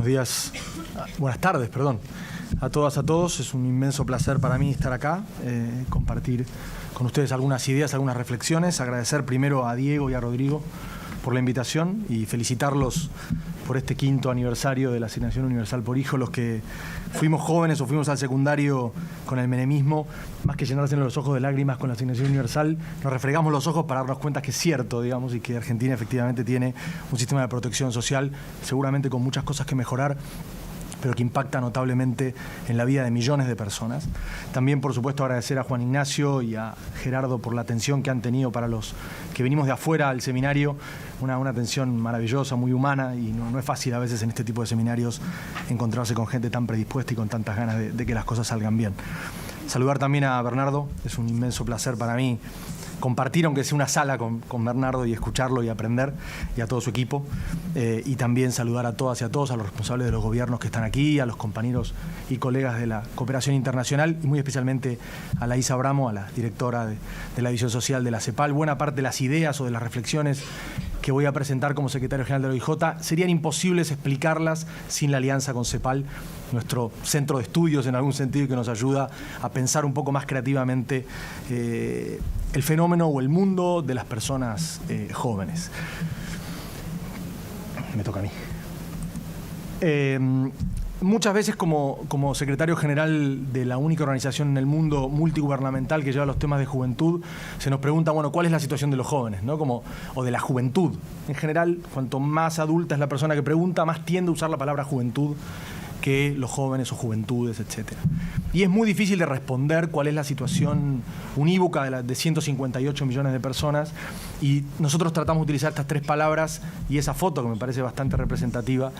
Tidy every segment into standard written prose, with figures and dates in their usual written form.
Buenos días, buenas tardes, perdón, a todas, a todos. Es un inmenso placer para mí estar acá, compartir con ustedes algunas ideas, algunas reflexiones. Agradecer primero a Diego y a Rodrigo por la invitación y felicitarlos por este 5º aniversario de la Asignación Universal por Hijo. Los que fuimos jóvenes o fuimos al secundario con el menemismo, más que llenarse los ojos de lágrimas con la Asignación Universal, nos refregamos los ojos para darnos cuenta que es cierto, digamos, y que Argentina efectivamente tiene un sistema de protección social, seguramente con muchas cosas que mejorar, pero que impacta notablemente en la vida de millones de personas. También, por supuesto, agradecer a Juan Ignacio y a Gerardo por la atención que han tenido para los que venimos de afuera al seminario, una atención maravillosa, muy humana, y no es fácil a veces en este tipo de seminarios encontrarse con gente tan predispuesta y con tantas ganas de que las cosas salgan bien. Saludar también a Bernardo, es un inmenso placer para mí compartir, aunque sea una sala con Bernardo, y escucharlo y aprender, y a todo su equipo. Y también saludar a todas y a todos, a los responsables de los gobiernos que están aquí, a los compañeros y colegas de la cooperación internacional, y muy especialmente a la Isa Abramo, a la directora de la División Social de la CEPAL. Buena parte de las ideas o de las reflexiones que voy a presentar como secretario general de la OIJ serían imposibles explicarlas sin la alianza con CEPAL, nuestro centro de estudios en algún sentido, que nos ayuda a pensar un poco más creativamente el fenómeno o el mundo de las personas jóvenes. Me toca a mí. Muchas veces como secretario general de la única organización en el mundo multigubernamental que lleva los temas de juventud, se nos pregunta, bueno, ¿cuál es la situación de los jóvenes, ¿no? O de la juventud. En general, cuanto más adulta es la persona que pregunta, más tiende a usar la palabra juventud que los jóvenes o juventudes, etc. Y es muy difícil de responder cuál es la situación unívoca de 158 millones de personas, y nosotros tratamos de utilizar estas 3 palabras y esa foto, que me parece bastante representativa,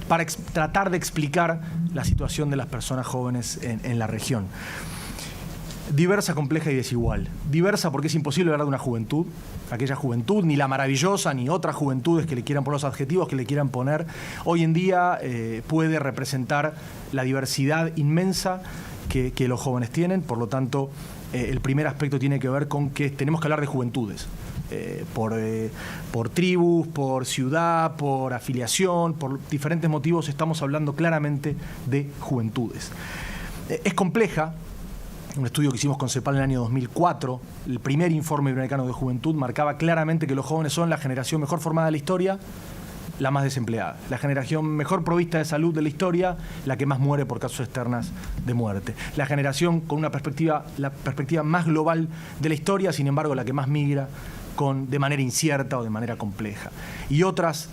para tratar de explicar la situación de las personas jóvenes en la región. Diversa, compleja y desigual. Diversa porque es imposible hablar de una juventud, aquella juventud, ni la maravillosa, ni otras juventudes que le quieran poner los adjetivos que le quieran poner. Hoy en día puede representar la diversidad inmensa que los jóvenes tienen. Por lo tanto, el primer aspecto tiene que ver con que tenemos que hablar de juventudes. Por tribus, por ciudad, por afiliación, por diferentes motivos estamos hablando claramente de juventudes. Es compleja. Un estudio que hicimos con CEPAL en el año 2004, el primer informe iberoamericano de juventud, marcaba claramente que los jóvenes son la generación mejor formada de la historia, la más desempleada. La generación mejor provista de salud de la historia, la que más muere por causas externas de muerte. La generación con la perspectiva más global de la historia, sin embargo, la que más migra de manera incierta o de manera compleja. Y otras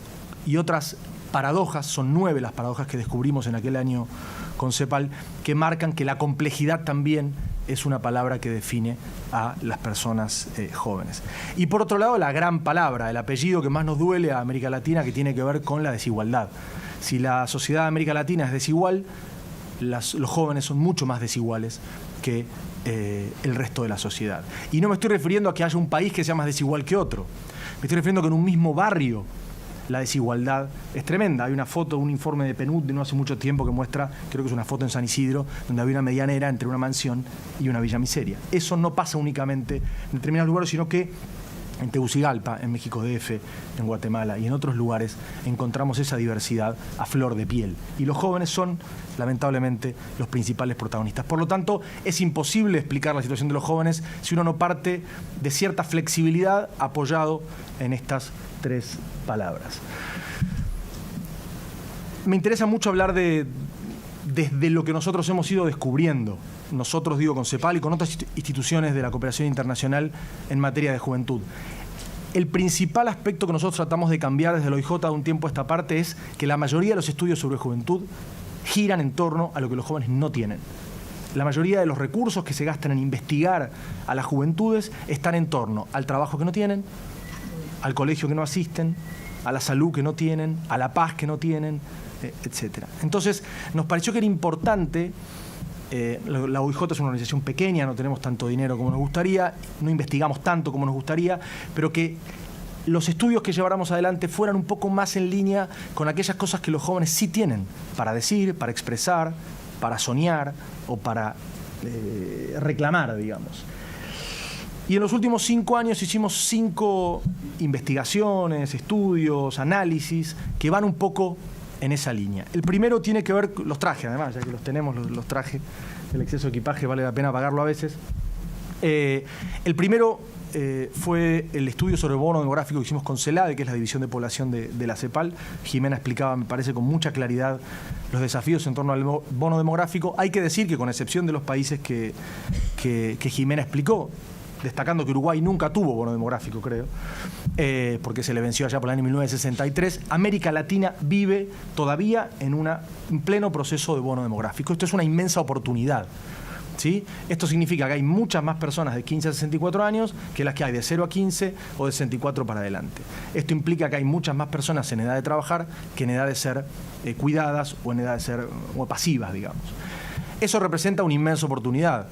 paradojas, son 9 las paradojas que descubrimos en aquel año con CEPAL, que marcan que la complejidad también es una palabra que define a las personas jóvenes. Y por otro lado, la gran palabra, el apellido que más nos duele a América Latina, que tiene que ver con la desigualdad. Si la sociedad de América Latina es desigual, los jóvenes son mucho más desiguales que el resto de la sociedad. Y no me estoy refiriendo a que haya un país que sea más desigual que otro. Me estoy refiriendo a que en un mismo barrio la desigualdad es tremenda. Hay una foto, un informe de PNUD de no hace mucho tiempo que muestra, creo que es una foto en San Isidro, donde había una medianera entre una mansión y una villa miseria. Eso no pasa únicamente en determinados lugares, sino que en Tegucigalpa, en México DF, en Guatemala y en otros lugares encontramos esa diversidad a flor de piel. Y los jóvenes son, lamentablemente, los principales protagonistas. Por lo tanto, es imposible explicar la situación de los jóvenes si uno no parte de cierta flexibilidad apoyado en estas 3 palabras. Me interesa mucho hablar desde lo que nosotros hemos ido descubriendo. Nosotros, digo, con CEPAL y con otras instituciones de la cooperación internacional en materia de juventud. El principal aspecto que nosotros tratamos de cambiar desde la OIJ de un tiempo a esta parte es que la mayoría de los estudios sobre juventud giran en torno a lo que los jóvenes no tienen. La mayoría de los recursos que se gastan en investigar a las juventudes están en torno al trabajo que no tienen, al colegio que no asisten, a la salud que no tienen, a la paz que no tienen, etc. Entonces, nos pareció que era importante. La OIJ es una organización pequeña, no tenemos tanto dinero como nos gustaría, no investigamos tanto como nos gustaría, pero que los estudios que lleváramos adelante fueran un poco más en línea con aquellas cosas que los jóvenes sí tienen para decir, para expresar, para soñar o para reclamar, digamos. Y en los últimos 5 años hicimos 5 investigaciones, estudios, análisis que van un poco en esa línea. El primero tiene que ver, los trajes además, ya que los tenemos, los trajes, el exceso de equipaje vale la pena pagarlo a veces. El primero fue el estudio sobre el bono demográfico que hicimos con CELADE, que es la división de población de la CEPAL. Jimena explicaba, me parece, con mucha claridad los desafíos en torno al bono demográfico. Hay que decir que, con excepción de los países que Jimena explicó, destacando que Uruguay nunca tuvo bono demográfico, creo, porque se le venció allá por el año 1963, América Latina vive todavía en pleno proceso de bono demográfico. Esto es una inmensa oportunidad, ¿sí? Esto significa que hay muchas más personas de 15 a 64 años que las que hay de 0 a 15 o de 64 para adelante. Esto implica que hay muchas más personas en edad de trabajar que en edad de ser cuidadas o en edad de ser pasivas, digamos. Eso representa una inmensa oportunidad.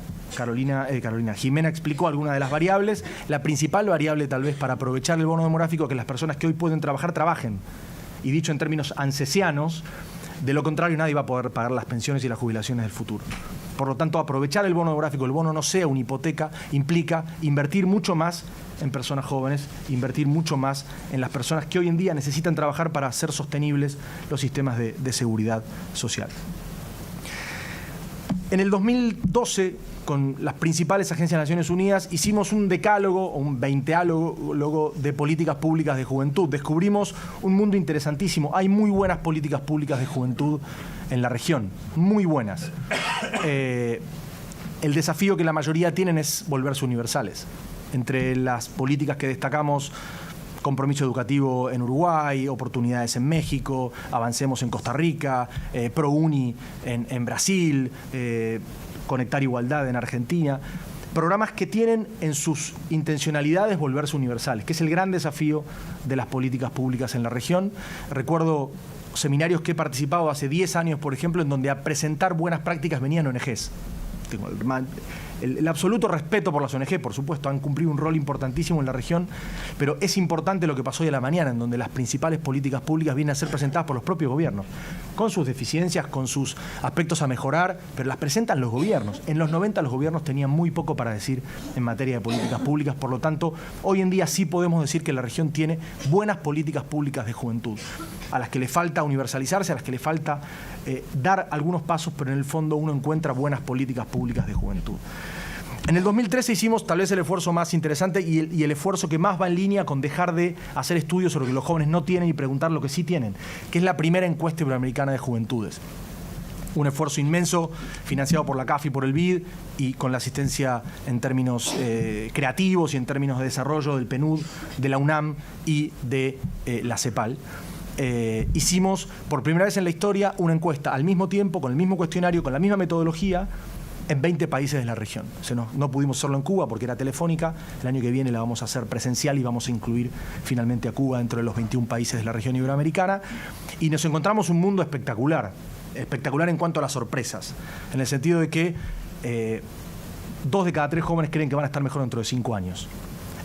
Jimena explicó algunas de las variables. La principal variable, tal vez, para aprovechar el bono demográfico es que las personas que hoy pueden trabajar, trabajen. Y dicho en términos ancesianos, de lo contrario nadie va a poder pagar las pensiones y las jubilaciones del futuro. Por lo tanto, aprovechar el bono demográfico, el bono no sea una hipoteca, implica invertir mucho más en personas jóvenes, invertir mucho más en las personas que hoy en día necesitan trabajar para hacer sostenibles los sistemas de seguridad social. En el 2012, con las principales agencias de Naciones Unidas, hicimos un decálogo o un veinteálogo de políticas públicas de juventud. Descubrimos un mundo interesantísimo. Hay muy buenas políticas públicas de juventud en la región, muy buenas. El desafío que la mayoría tienen es volverse universales. Entre las políticas que destacamos: compromiso educativo en Uruguay, oportunidades en México, avancemos en Costa Rica, ProUni en Brasil, Conectar Igualdad en Argentina. Programas que tienen en sus intencionalidades volverse universales, que es el gran desafío de las políticas públicas en la región. Recuerdo seminarios que he participado hace 10 años, por ejemplo, en donde a presentar buenas prácticas venían ONGs. Tengo el absoluto respeto por las ONG, por supuesto, han cumplido un rol importantísimo en la región, pero es importante lo que pasó hoy a la mañana, en donde las principales políticas públicas vienen a ser presentadas por los propios gobiernos, con sus deficiencias, con sus aspectos a mejorar, pero las presentan los gobiernos. En los 90 los gobiernos tenían muy poco para decir en materia de políticas públicas, por lo tanto, hoy en día sí podemos decir que la región tiene buenas políticas públicas de juventud, a las que le falta universalizarse, a las que le falta dar algunos pasos, pero en el fondo uno encuentra buenas políticas públicas de juventud. En el 2013 hicimos tal vez el esfuerzo más interesante y el esfuerzo que más va en línea con dejar de hacer estudios sobre lo que los jóvenes no tienen y preguntar lo que sí tienen, que es la primera encuesta iberoamericana de juventudes. Un esfuerzo inmenso financiado por la CAF y por el BID, y con la asistencia en términos creativos y en términos de desarrollo del PNUD, de la UNAM y de la CEPAL. Hicimos por primera vez en la historia una encuesta al mismo tiempo, con el mismo cuestionario, con la misma metodología, en 20 países de la región. No pudimos hacerlo en Cuba porque era telefónica. El año que viene la vamos a hacer presencial y vamos a incluir finalmente a Cuba dentro de los 21 países de la región iberoamericana. Y nos encontramos un mundo espectacular. Espectacular en cuanto a las sorpresas. En el sentido de que 2 de cada 3 jóvenes creen que van a estar mejor dentro de 5 años.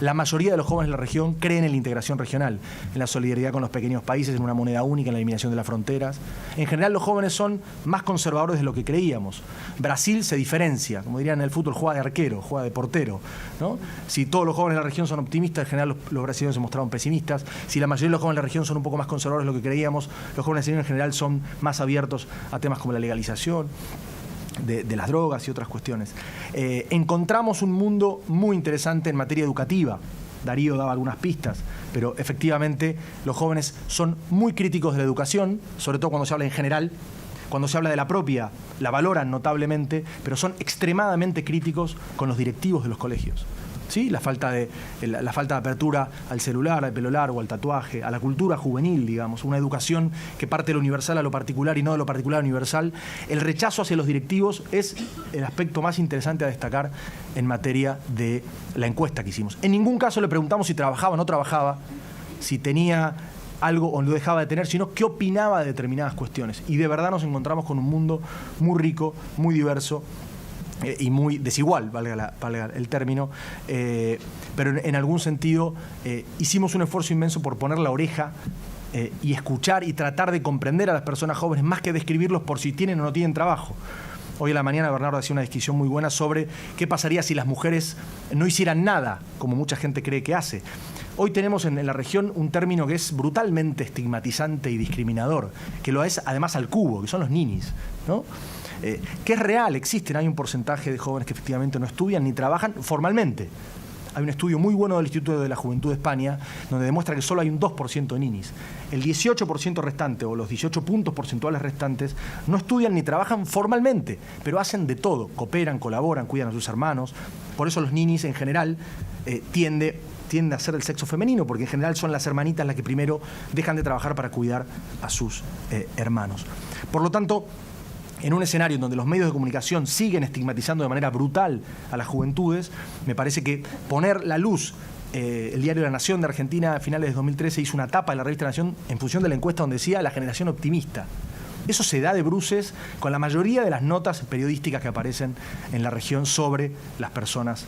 La mayoría de los jóvenes de la región creen en la integración regional, en la solidaridad con los pequeños países, en una moneda única, en la eliminación de las fronteras. En general, los jóvenes son más conservadores de lo que creíamos. Brasil se diferencia, como dirían en el fútbol, juega de arquero, juega de portero, ¿no? Si todos los jóvenes de la región son optimistas, en general los brasileños se mostraron pesimistas. Si la mayoría de los jóvenes de la región son un poco más conservadores de lo que creíamos, los jóvenes brasileños en general son más abiertos a temas como la legalización de las drogas y otras cuestiones. Encontramos un mundo muy interesante en materia educativa. Darío daba algunas pistas, pero efectivamente los jóvenes son muy críticos de la educación, sobre todo cuando se habla en general. Cuando se habla de la propia, la valoran notablemente, pero son extremadamente críticos con los directivos de los colegios. ¿Sí? La falta de apertura al celular, al pelo largo, al tatuaje, a la cultura juvenil, digamos, una educación que parte de lo universal a lo particular y no de lo particular a lo universal. El rechazo hacia los directivos es el aspecto más interesante a destacar en materia de la encuesta que hicimos. En ningún caso le preguntamos si trabajaba o no trabajaba, si tenía algo o lo dejaba de tener, sino qué opinaba de determinadas cuestiones. Y de verdad nos encontramos con un mundo muy rico, muy diverso, y muy desigual, valga el término, pero en algún sentido hicimos un esfuerzo inmenso por poner la oreja y escuchar y tratar de comprender a las personas jóvenes, más que describirlos por si tienen o no tienen trabajo. Hoy a la mañana Bernardo hacía una discusión muy buena sobre qué pasaría si las mujeres no hicieran nada, como mucha gente cree que hace. Hoy tenemos en la región un término que es brutalmente estigmatizante y discriminador, que lo es además al cubo, que son los ninis, ¿no? Que es real, existen, hay un porcentaje de jóvenes que efectivamente no estudian ni trabajan formalmente. Hay un estudio muy bueno del Instituto de la Juventud de España donde demuestra que solo hay un 2% de ninis. El 18% restante o los 18 puntos porcentuales restantes no estudian ni trabajan formalmente, pero hacen de todo, cooperan, colaboran, cuidan a sus hermanos. Por eso los ninis en general tiende a ser el sexo femenino, porque en general son las hermanitas las que primero dejan de trabajar para cuidar a sus hermanos. Por lo tanto, en un escenario en donde los medios de comunicación siguen estigmatizando de manera brutal a las juventudes, me parece que poner la luz, el diario La Nación de Argentina a finales de 2013 hizo una tapa en la revista La Nación en función de la encuesta donde decía la generación optimista. Eso se da de bruces con la mayoría de las notas periodísticas que aparecen en la región sobre las personas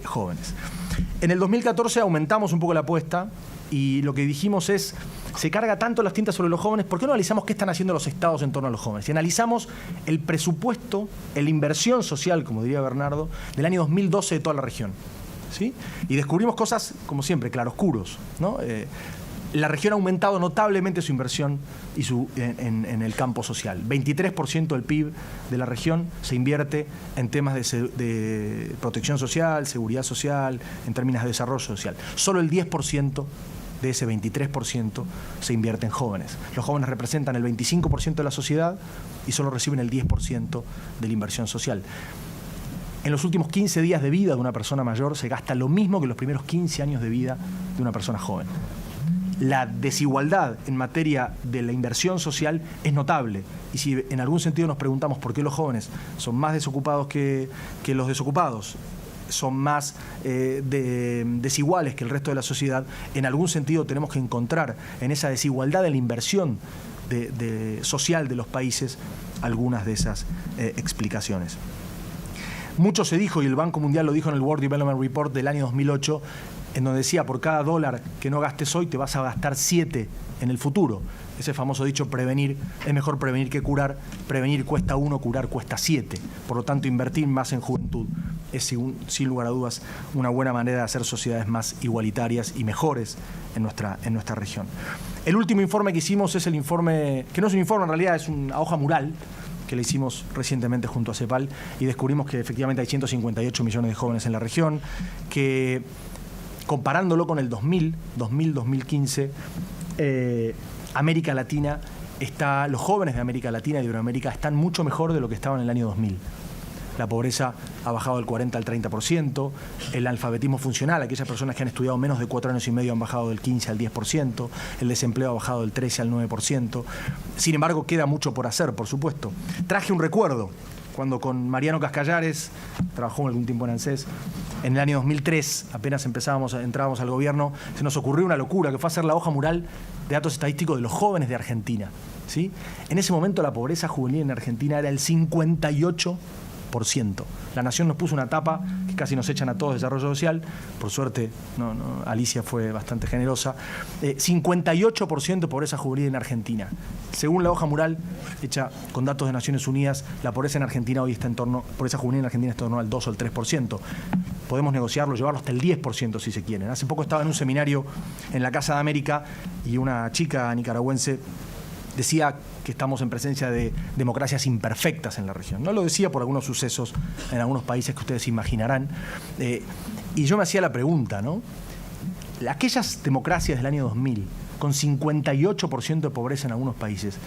jóvenes. En el 2014 aumentamos un poco la apuesta y lo que dijimos es, se carga tanto las tintas sobre los jóvenes, ¿por qué no analizamos qué están haciendo los estados en torno a los jóvenes? Y analizamos el presupuesto, la inversión social, como diría Bernardo, del año 2012 de toda la región, ¿sí? Y descubrimos cosas, como siempre, claroscuros, ¿no? La región ha aumentado notablemente su inversión y en el campo social. 23% del PIB de la región se invierte en temas de protección social, seguridad social, en términos de desarrollo social. Solo el 10% de ese 23% se invierte en jóvenes. Los jóvenes representan el 25% de la sociedad y solo reciben el 10% de la inversión social. En los últimos 15 días de vida de una persona mayor se gasta lo mismo que los primeros 15 años de vida de una persona joven. La desigualdad en materia de la inversión social es notable. Y si en algún sentido nos preguntamos por qué los jóvenes son más desocupados que los desocupados, son más desiguales que el resto de la sociedad, en algún sentido tenemos que encontrar en esa desigualdad de la inversión social de los países algunas de esas explicaciones. Mucho se dijo, y el Banco Mundial lo dijo en el World Development Report del año 2008, en donde decía, por cada dólar que no gastes hoy, te vas a gastar 7 en el futuro. Ese famoso dicho, prevenir, es mejor prevenir que curar. Prevenir cuesta 1, curar cuesta 7. Por lo tanto, invertir más en juventud es, sin lugar a dudas, una buena manera de hacer sociedades más igualitarias y mejores en nuestra región. El último informe que hicimos es el informe, que no es un informe, en realidad es una hoja mural, que le hicimos recientemente junto a CEPAL, y descubrimos que efectivamente hay 158 millones de jóvenes en la región, que comparándolo con el 2000-2015, América Latina los jóvenes de América Latina y de Iberoamérica están mucho mejor de lo que estaban en el año 2000. La pobreza ha bajado del 40 al 30%, el alfabetismo funcional, aquellas personas que han estudiado menos de 4 años y medio han bajado del 15 al 10%, el desempleo ha bajado del 13 al 9%. Sin embargo, queda mucho por hacer, por supuesto. Traje un recuerdo. Cuando con Mariano Cascallares, trabajó algún tiempo en ANSES, en el año 2003, apenas entrábamos al gobierno, se nos ocurrió una locura, que fue hacer la hoja mural de datos estadísticos de los jóvenes de Argentina, ¿sí? En ese momento la pobreza juvenil en Argentina era el 58%. La Nación nos puso una tapa que casi nos echan a todos de desarrollo social. Por suerte, Alicia fue bastante generosa. 58% de pobreza juvenil en Argentina. Según la hoja mural hecha con datos de Naciones Unidas, la pobreza en Argentina hoy está pobreza juvenil en Argentina está en torno al 2 o al 3%. Podemos negociarlo, llevarlo hasta el 10% si se quieren. Hace poco estaba en un seminario en la Casa de América y una chica nicaragüense decía que estamos en presencia de democracias imperfectas en la región. No lo decía por algunos sucesos en algunos países que ustedes imaginarán. Y yo me hacía la pregunta, ¿no? Aquellas democracias del año 2000, con 58% de pobreza en algunos países,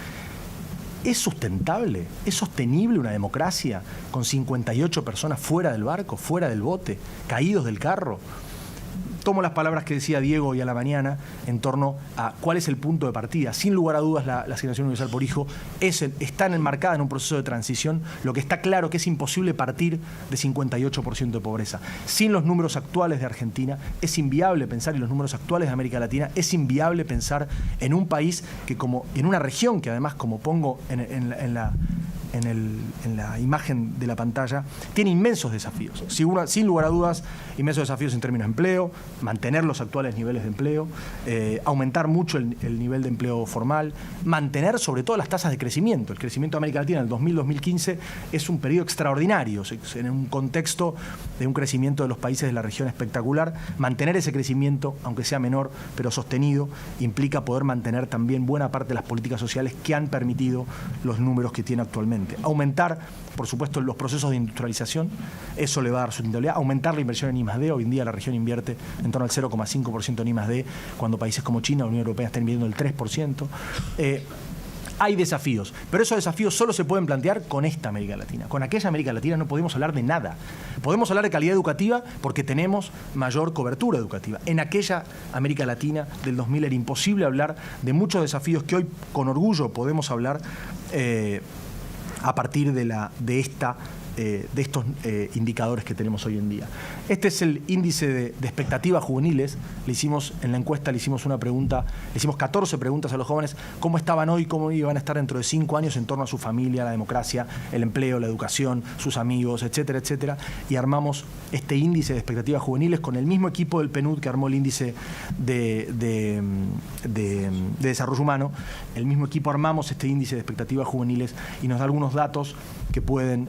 ¿es sustentable? ¿Es sostenible una democracia con 58 personas fuera del barco, fuera del bote, caídos del carro? Tomo las palabras que decía Diego hoy a la mañana en torno a cuál es el punto de partida. Sin lugar a dudas, la asignación universal por hijo está enmarcada en un proceso de transición. Lo que está claro que es imposible partir de 58% de pobreza. Sin los números actuales de Argentina, es inviable pensar, y los números actuales de América Latina, es inviable pensar en un país que, como en una región que además, como pongo en en la imagen de la pantalla, tiene inmensos desafíos. Sin lugar a dudas, inmensos desafíos en términos de empleo, mantener los actuales niveles de empleo, aumentar mucho el nivel de empleo formal, mantener sobre todo las tasas de crecimiento. El crecimiento de América Latina en el 2000-2015 es un periodo extraordinario, en un contexto de un crecimiento de los países de la región espectacular. Mantener ese crecimiento, aunque sea menor, pero sostenido, implica poder mantener también buena parte de las políticas sociales que han permitido los números que tiene actualmente. Aumentar, por supuesto, los procesos de industrialización, eso le va a dar sustentabilidad. Aumentar la inversión en I+D, hoy en día la región invierte en torno al 0,5% en I+D, cuando países como China o la Unión Europea están invirtiendo el 3%. Hay desafíos, pero esos desafíos solo se pueden plantear con esta América Latina. Con aquella América Latina no podemos hablar de nada. Podemos hablar de calidad educativa porque tenemos mayor cobertura educativa. En aquella América Latina del 2000 era imposible hablar de muchos desafíos que hoy con orgullo podemos hablar a partir de estos indicadores que tenemos hoy en día. Este es el índice de expectativas juveniles. En la encuesta le hicimos una pregunta, le hicimos 14 preguntas a los jóvenes, cómo estaban hoy, cómo iban a estar dentro de 5 años en torno a su familia, la democracia, el empleo, la educación, sus amigos, etcétera, etcétera. Y armamos este índice de expectativas juveniles con el mismo equipo del PNUD que armó el índice de desarrollo humano. El mismo equipo armamos este índice de expectativas juveniles y nos da algunos datos que pueden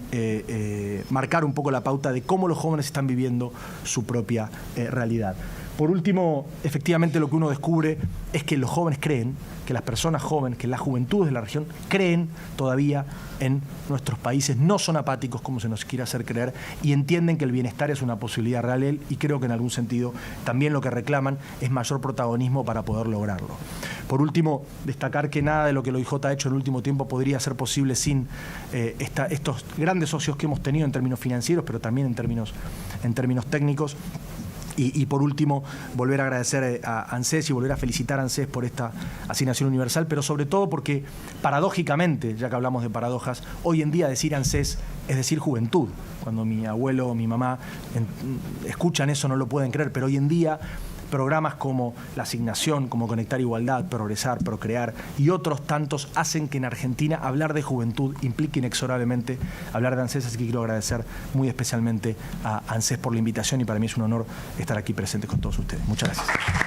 marcar un poco la pauta de cómo los jóvenes están viviendo su propia realidad. Por último, efectivamente lo que uno descubre es que los jóvenes creen, que las personas jóvenes, que las juventudes de la región creen todavía en nuestros países, no son apáticos como se nos quiere hacer creer y entienden que el bienestar es una posibilidad real y creo que en algún sentido también lo que reclaman es mayor protagonismo para poder lograrlo. Por último, destacar que nada de lo que el OIJ ha hecho en el último tiempo podría ser posible sin estos grandes socios que hemos tenido en términos financieros, pero también en términos técnicos. Y por último, volver a agradecer a ANSES y volver a felicitar a ANSES por esta asignación universal, pero sobre todo porque, paradójicamente, ya que hablamos de paradojas, hoy en día decir ANSES es decir juventud. Cuando mi abuelo o mi mamá escuchan eso no lo pueden creer, pero hoy en día programas como la asignación, como Conectar Igualdad, Progresar, Procrear y otros tantos hacen que en Argentina hablar de juventud implique inexorablemente hablar de ANSES, así que quiero agradecer muy especialmente a ANSES por la invitación y para mí es un honor estar aquí presente con todos ustedes. Muchas gracias.